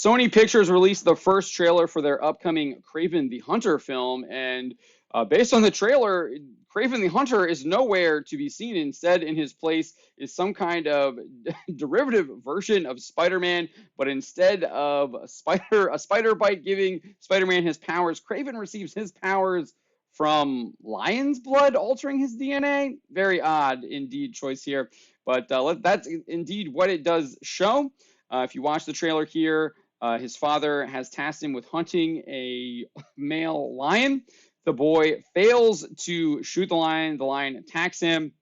Sony Pictures released the first trailer for their upcoming Kraven the Hunter film, and based on the trailer, Kraven the Hunter is nowhere to be seen. Instead, in his place is some kind of derivative version of Spider-Man, but instead of a spider bite giving Spider-Man his powers, Kraven receives his powers from lion's blood, altering his DNA. Very odd indeed choice here, but that's indeed what it does show. If you watch the trailer here, his father has tasked him with hunting a male lion. The boy fails to shoot the lion. The lion attacks him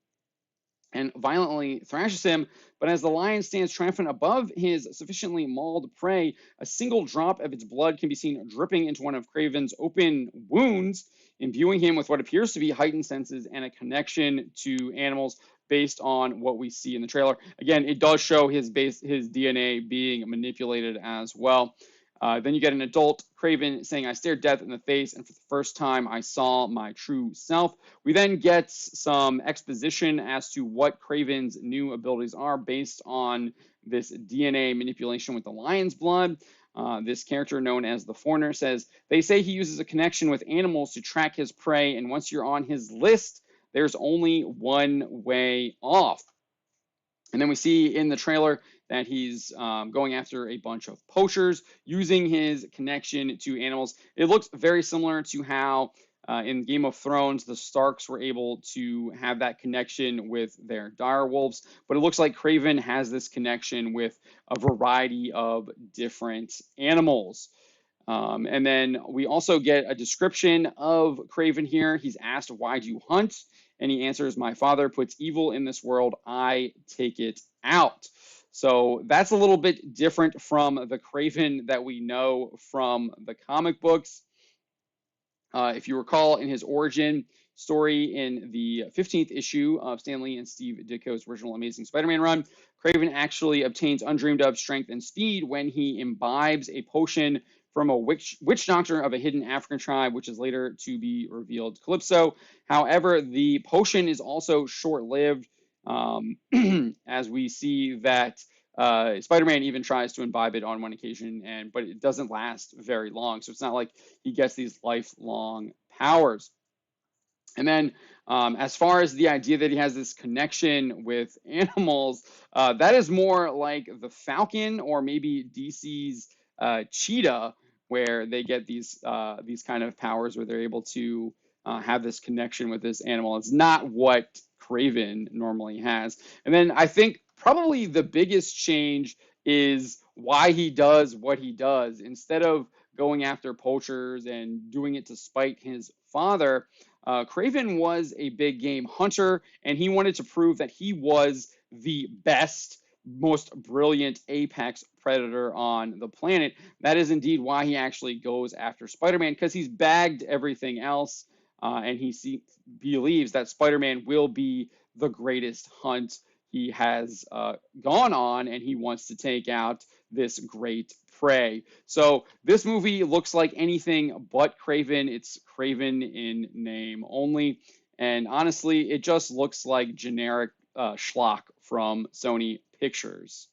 and violently thrashes him. But as the lion stands triumphant above his sufficiently mauled prey, a single drop of its blood can be seen dripping into one of Kraven's open wounds, imbuing him with what appears to be heightened senses and a connection to animals based on what we see in the trailer. Again, it does show his DNA being manipulated as well. Then you get an adult Kraven saying, "I stared death in the face, and for the first time, I saw my true self." We then get some exposition as to what Kraven's new abilities are based on this DNA manipulation with the lion's blood. This character, known as the Foreigner, says, "They say he uses a connection with animals to track his prey, and once you're on his list, there's only one way off." And then we see in the trailer that he's going after a bunch of poachers using his connection to animals. It looks very similar to how in Game of Thrones the Starks were able to have that connection with their dire wolves, but it looks like Kraven has this connection with a variety of different animals. And then we also get a description of Kraven here. He's asked, "Why do you hunt?" And he answers, "My father puts evil in this world. I take it out." So that's a little bit different from the Kraven that we know from the comic books. If you recall, in his origin story in the 15th issue of Stan Lee and Steve Ditko's original Amazing Spider-Man run, Kraven actually obtains undreamed of strength and speed when he imbibes a potion from a witch doctor of a hidden African tribe, which is later to be revealed Calypso. However, the potion is also short-lived, as we see that Spider-Man even tries to imbibe it on one occasion, but it doesn't last very long. So it's not like he gets these lifelong powers. And then, as far as the idea that he has this connection with animals, that is more like the Falcon or maybe DC's Cheetah, where they get these kind of powers where they're able to have this connection with this animal. It's not what Kraven normally has. And then I think probably the biggest change is why he does what he does. Instead of going after poachers and doing it to spite his father, Kraven was a big game hunter, and he wanted to prove that he was the best, most brilliant apex predator on the planet. That is indeed why he actually goes after Spider-Man, because he's bagged everything else, and he believes that Spider-Man will be the greatest hunt he has gone on, and he wants to take out this great prey. So this movie looks like anything but Kraven. It's Kraven in name only. And honestly, it just looks like generic schlock from Sony Pictures.